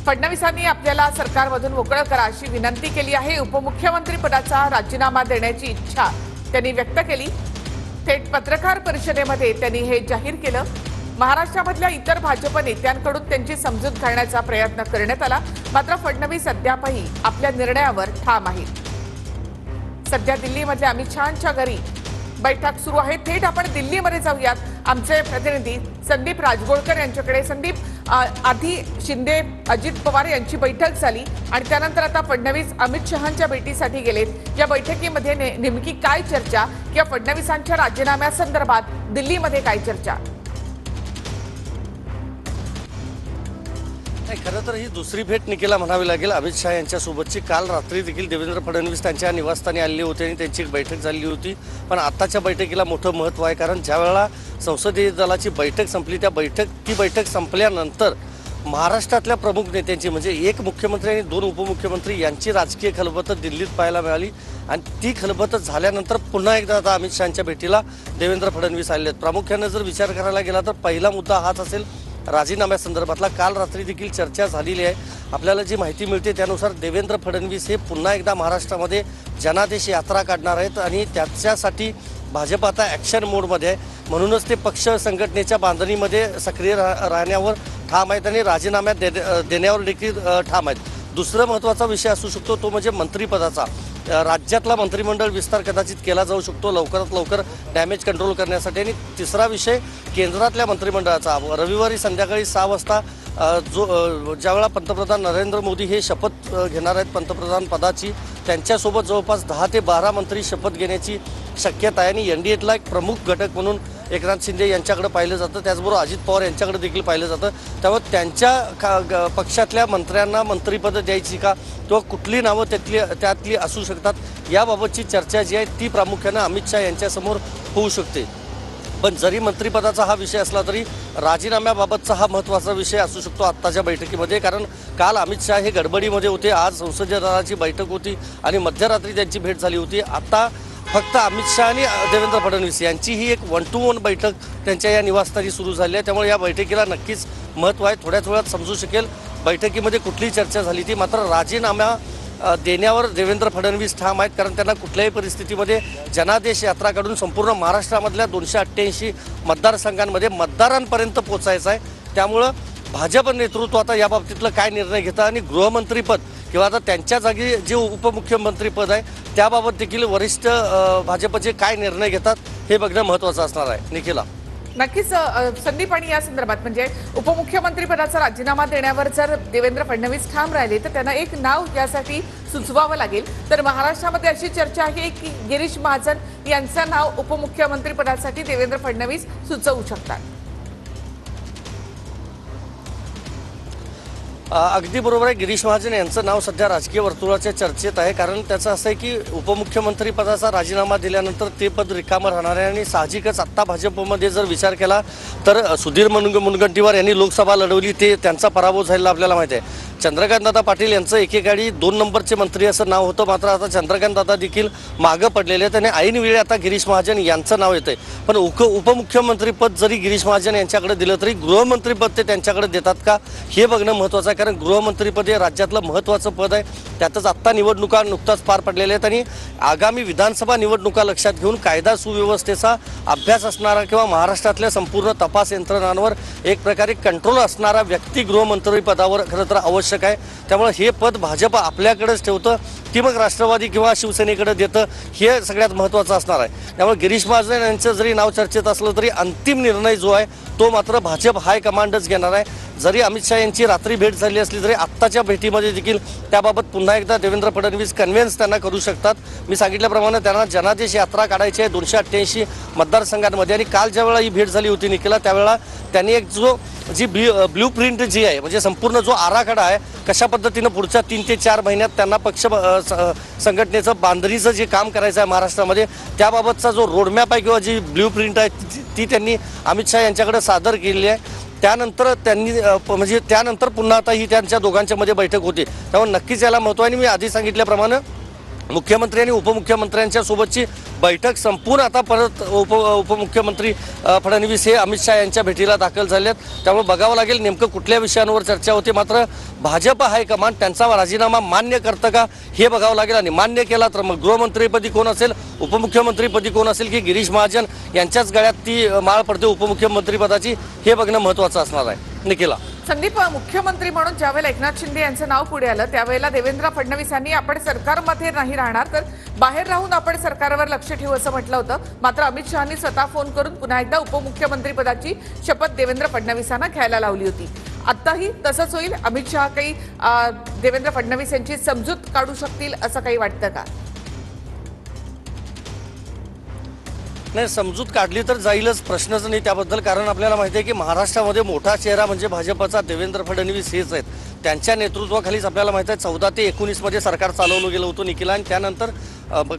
फडणवीसांनी आपल्याला सरकारमधून मोकळं करा अशी विनंती केली आहे। उपमुख्यमंत्री पदाचा राजीनामा देण्याची इच्छा त्यांनी व्यक्त केली। थेट पत्रकार परिषदेमध्ये त्यांनी हे जाहीर केलं। महाराष्ट्रामधल्या इतर भाजप नेत्यांकडून त्यांची समजूत घालण्याचा प्रयत्न करण्यात आला, मात्र फडणवीस अद्यापही आपल्या निर्णयावर ठाम आहेत। सध्या दिल्लीमधल्या अमित शहांच्या घरी बैठक सुरू आहे। थेट आपण दिल्लीमध्ये जाऊयात। आमचे प्रतिनिधी संदीप राजगोळकर यांच्याकडे। संदीप, आधी शिंदे अजित पवार यांची बैठक झाली आणि त्यानंतर आता फडणवीस अमित शहांच्या भेटीसाठी गेलेत। या बैठकीमध्ये नेमकी काय चर्चा किंवा फडणवीसांच्या राजीनाम्यासंदर्भात दिल्लीमध्ये काय चर्चा? खरं तर ही दुसरी भेट निकेला म्हणावी लागेल अमित शहा यांच्यासोबतची। काल रात्री देखील देवेंद्र फडणवीस त्यांच्या निवासस्थानी आलेले होते आणि त्यांची एक बैठक झाली होती। पण आताच्या बैठकीला मोठं महत्त्व आहे, कारण ज्यावेळेला संसदीय दलाची बैठक संपली ती बैठक संपल्यानंतर महाराष्ट्रातल्या प्रमुख नेत्यांची म्हणजे एक मुख्यमंत्री आणि दोन उपमुख्यमंत्री यांची राजकीय खलबत दिल्लीत पाहायला मिळाली आणि ती खलबत झाल्यानंतर पुन्हा एकदा आता अमित शहांच्या भेटीला देवेंद्र फडणवीस आलेले आहेत। प्रामुख्याने जर विचार करायला गेला तर पहिला मुद्दा हाच असेल राजीनाम्यासंदर्भातला। काल रात्री देखील चर्चा झालेली आहे। आपल्याला जी माहिती मिळते त्यानुसार देवेंद्र फडणवीस हे पुन्हा एकदा महाराष्ट्रामध्ये जनादेश यात्रा काढणार आहेत आणि त्याच्यासाठी भाजप आता ॲक्शन मोडमध्ये आहे। म्हणूनच ते पक्ष संघटनेच्या बांधणीमध्ये सक्रिय राहण्यावर ठाम आहेत आणि राजीनाम्यात देण्यावर देखील ठाम आहेत। दुसरा महत्त्वाचा विषय असू शकतो तो म्हणजे मंत्रिपदाचा। राज्यातला मंत्रिमंडळ विस्तार कदाचित केला जाऊ शकतो लवकरात लवकर डॅमेज कंट्रोल करण्यासाठी। आणि तिसरा विषय केंद्रातल्या मंत्रिमंडळाचा। रविवारी संध्याकाळी 6 वाजता ज्यावेळेला पंतप्रधान नरेंद्र मोदी हे शपथ घेणार आहेत पंतप्रधान पदाची, त्यांच्यासोबत जवळपास 10 ते 12 मंत्री शपथ घेण्याची शक्यता आहे आणि एनडीएतला एक प्रमुख घटक म्हणून एकनाथ शिंदे यांच्याकडे पाहिलं जातं, त्याचबरोबर अजित पवार यांच्याकडे देखील पाहिलं जातं। त्यामुळे त्यांच्या पक्षातल्या मंत्र्यांना मंत्रिपद द्यायची का किंवा कुठली नावं त्यातली असू शकतात याबाबतची चर्चा जी आहे ती प्रामुख्यानं अमित शहा यांच्यासमोर होऊ शकते। पण जरी मंत्रिपदाचा हा विषय असला तरी राजीनाम्याबाबतचा हा महत्त्वाचा विषय असू शकतो आत्ताच्या बैठकीमध्ये, कारण काल अमित शहा हे गडबडीमध्ये होते। आज संसदीय दलाची बैठक होती आणि मध्यरात्री त्यांची भेट झाली होती। आता फक्त अमित शहा आणि देवेंद्र फडणवीस यांची ही एक 1-to-1 बैठक त्यांच्या या निवासस्थानी सुरू झाली आहे। त्यामुळे या बैठकीला नक्कीच महत्त्व आहे। थोड्याच वेळात समजू शकेल बैठकीमध्ये कुठली चर्चा झाली ती। मात्र राजीनामा देण्यावर देवेंद्र फडणवीस ठाम आहेत, कारण त्यांना कुठल्याही परिस्थितीमध्ये जनादेश यात्रा काढून संपूर्ण महाराष्ट्रामधल्या 288 मतदारसंघांमध्ये मतदारांपर्यंत पोचायचं आहे। त्यामुळं भाजप नेतृत्व आता याबाबतीतलं काय निर्णय घेतं आणि गृहमंत्रीपद किंवा आता त्यांच्या जागी जे उपमुख्यमंत्रीपद आहे त्याबाबत देखील वरिष्ठ भाजपचे काय निर्णय घेतात हे बघणं महत्त्वाचं असणार आहे। निखिला, नक्कीच संदीप, आणि या संदर्भात म्हणजे उपमुख्यमंत्री पदाचा राजीनामा देण्यावर जर देवेंद्र फडणवीस ठाम राहिले तर त्यांना एक नाव यासाठी सुचवावं लागेल। तर महाराष्ट्रामध्ये अशी चर्चा आहे की गिरीश महाजन यांचं नाव उपमुख्यमंत्री पदासाठी देवेंद्र फडणवीस सुचवू शकतात। अगदी बरोबर आहे। गिरीश महाजन यांचं नाव सध्या राजकीय वर्तुळाच्या चर्चेत आहे, कारण त्याचं असं आहे की उपमुख्यमंत्री पदाचा राजीनामा दिल्यानंतर ते पद रिकामं राहणार आहे आणि साहजिकच आत्ता भाजपमध्ये जर विचार केला तर सुधीर मुनगंटीवार यांनी लोकसभा लढवली, ते त्यांचा पराभव झालेला आपल्याला माहिती आहे। चंद्रकांतदादा पाटील यांचं एकेकाळी 2 नंबरचे मंत्री असं नाव होतं, मात्र आता चंद्रकांतदादा देखील मागं पडलेले आहेत आणि ऐनवेळी आता गिरीश महाजन यांचं नाव येतंय। पण उपमुख्यमंत्रीपद जरी गिरीश महाजन यांच्याकडे दिलं तरी गृहमंत्रीपद ते त्यांच्याकडे देतात का हे बघणं महत्त्वाचं आहे, कारण गृहमंत्रीपद हे राज्यातलं महत्त्वाचं पद आहे। त्यातच आत्ता निवडणुका नुकताच पार पडलेल्या आहेत आणि आगामी विधानसभा निवडणुका लक्षात घेऊन कायदा सुव्यवस्थेचा अभ्यास असणारा किंवा महाराष्ट्रातल्या संपूर्ण तपास यंत्रणांवर एक प्रकारे कंट्रोल असणारा व्यक्ती गृहमंत्रीपदावर खरं तर आवश्यक आहे। त्यामुळे हे पद भाजप आपल्याकडेच ठेवतं की मग राष्ट्रवादी किंवा शिवसेनेकडे देतं हे सगळ्यात महत्त्वाचं असणार आहे। त्यामुळे गिरीश महाजन यांचं जरी नाव चर्चेत असलं तरी अंतिम निर्णय जो आहे तो मात्र भाजप हायकमांडच घेणार आहे। जरी अमित शहा यांची रात्री भेट झाली असली तरी आत्ताच्या भेटीमध्ये देखील त्याबाबत पुन्हा एकदा देवेंद्र फडणवीस कन्व्हिन्स त्यांना करू शकतात। मी सांगितल्याप्रमाणे त्यांना जनादेश यात्रा काढायची आहे 288 मतदारसंघांमध्ये आणि काल ज्यावेळेला ही भेट झाली होती निखिला त्यावेळेला त्यांनी एक जी ब्ल्यू प्रिंट जी आहे म्हणजे संपूर्ण जो आराखडा आहे कशा पद्धतीनं पुढच्या 3 ते 4 महिन्यात त्यांना पक्ष संघटनेचं बांधणीचं जे काम करायचं आहे महाराष्ट्रामध्ये त्याबाबतचा जो रोडमॅप आहे किंवा जी ब्ल्यू प्रिंट आहे ती त्यांनी अमित शहा यांच्याकडे सादर केलेली आहे। त्यानंतर पुन्हा आता ही त्यांच्या दोघांच्या मध्ये बैठक होती। त्यामुळे नक्कीच याला महत्त्व आहे आणि मी आधी सांगितल्याप्रमाणे मुख्यमंत्री आणि उपमुख्यमंत्र्यांच्या सोबतची बैठक संपून आता परत उपमुख्यमंत्री फडणवीस हे अमित शहा यांच्या भेटीला दाखल झाले आहेत. त्यामुळे बघावं लागेल नेमकं कुठल्या विषयांवर चर्चा होते. मात्र भाजप हायकमांड त्यांचा राजीनामा मान्य करतं का हे बघावं लागेल, आणि मान्य केला तर मग गृहमंत्रीपदी कोण असेल, उपमुख्यमंत्रीपदी कोण असेल, की गिरीश महाजन यांच्याच गळ्यात ती माळ पडते उपमुख्यमंत्रीपदाची, हे बघणं महत्त्वाचं असणार आहे. निखिला. संदीप, मुख्यमंत्री म्हणून ज्यावेळेला एकनाथ शिंदे यांचं नाव पुढे आलं त्यावेळेला देवेंद्र फडणवीस यांनी आपण सरकारमध्ये नाही राहणार तर बाहेर राहून आपण सरकारवर लक्ष ठेवू असं म्हटलं होतं. मात्र अमित शहानी स्वतः फोन करून पुन्हा एकदा उपमुख्यमंत्री पदाची शपथ देवेंद्र फडणवीसांना घ्यायला लावली होती. आताही तसंच होईल? अमित शहा काही देवेंद्र फडणवीस यांची समजूत काढू शकतील असं काही वाटतं का? नाही, समजूत काढली तर जाईलच, प्रश्नच नाही त्याबद्दल. कारण आपल्याला माहिती आहे की महाराष्ट्रामध्ये मोठा चेहरा म्हणजे भाजपचा देवेंद्र फडणवीस हेच आहेत. त्यांच्या नेतृत्वाखालीच आपल्याला माहिती आहे 14 ते 19 मध्ये सरकार चालवलं गेलं होतं निखिला, आणि त्यानंतर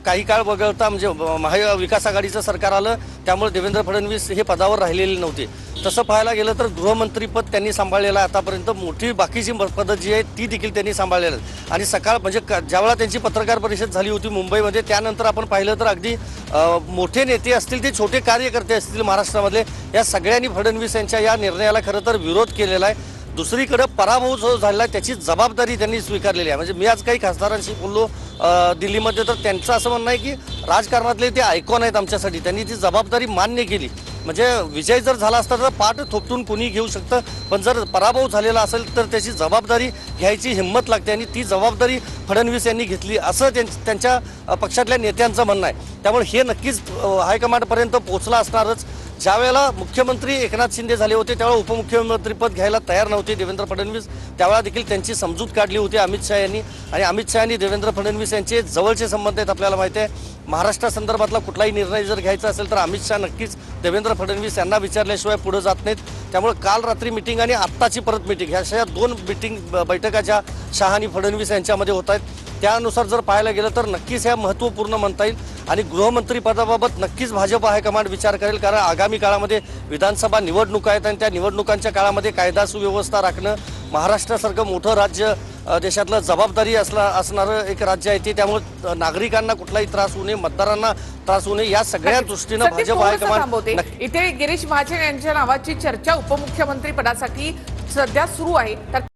काही काळ वगळता म्हणजे महाविकास आघाडीचं सरकार आलं, त्यामुळे देवेंद्र फडणवीस हे पदावर राहिलेले नव्हते. तसं पाहायला गेलं तर गृहमंत्रीपद त्यांनी सांभाळलेलं आहे आतापर्यंत. मोठी बाकीची पदं जी आहेत ती देखील त्यांनी सांभाळलेलं आहेत. आणि सकाळ म्हणजे ज्यावेळेला त्यांची पत्रकार परिषद झाली होती मुंबईमध्ये, त्यानंतर आपण पाहिलं तर अगदी मोठे नेते असतील ते छोटे कार्यकर्ते असतील महाराष्ट्रामधले, या सगळ्यांनी फडणवीस यांच्या या निर्णयाला खरं तर विरोध केलेला आहे. दुसरीकडे पराभव जो झालेला आहे त्याची जबाबदारी त्यांनी स्वीकारलेली आहे. म्हणजे मी आज काही खासदारांशी बोललो दिल्लीमध्ये, तर त्यांचं असं म्हणणं आहे की राजकारणातले ते आयकॉन आहेत आमच्यासाठी, त्यांनी ती जबाबदारी मान्य केली. म्हणजे विजय जर झाला असता तर पाठ थोपटून कोणी घेऊ शकतं, पण जर पराभव झालेला असेल तर त्याची जबाबदारी घ्यायची हिंमत लागते, आणि ती जबाबदारी फडणवीस यांनी घेतली असं त्यांच्या पक्षातल्या नेत्यांचं म्हणणं आहे. त्यामुळे हे नक्कीच हायकमांडपर्यंत पोहोचलं असणारच. ज्यावेळेला मुख्यमंत्री एकनाथ शिंदे झाले होते त्यावेळेला उपमुख्यमंत्रीपद घ्यायला तयार नव्हते देवेंद्र फडणवीस, त्यावेळेला देखील त्यांची समजूत काढली होती अमित शहा यांनी. आणि अमित शहा आणि देवेंद्र फडणवीस यांचे जवळचे संबंध आहेत. आपल्याला माहिती आहे महाराष्ट्रासंदर्भातला कुठलाही निर्णय जर घ्यायचा असेल तर अमित शहा नक्कीच देवेंद्र फडणवीस यांना विचारल्याशिवाय पुढे जात नाहीत. त्यामुळे काल रात्री मिटिंग आणि आत्ताची परत मिटिंग, ह्या अशा 2 बैठका ज्या शहा आणि फडणवीस यांच्यामध्ये होत आहेत, त्यानुसार जर पाहायला गेलं तर नक्कीच ह्या महत्त्वपूर्ण म्हणता येईल. आणि गृहमंत्री पदाबाबत नक्कीच भाजप हायकमांड विचार करेल, कारण आगामी काळामध्ये विधानसभा निवडणुका आहेत, आणि त्या निवडणुकांच्या काळामध्ये कायदा सुव्यवस्था राखणं, महाराष्ट्रासारखं मोठं राज्य देशातलं जबाबदारी असणारं एक राज्य आहे ते. त्यामुळे नागरिकांना कुठलाही त्रास होऊ नये, मतदारांना त्रास होऊ नये, या सगळ्या दृष्टीनं भाजप हायकमांड. इथे गिरीश महाजन यांच्या नावाची चर्चा उपमुख्यमंत्री पदासाठी सध्या सुरू आहे तर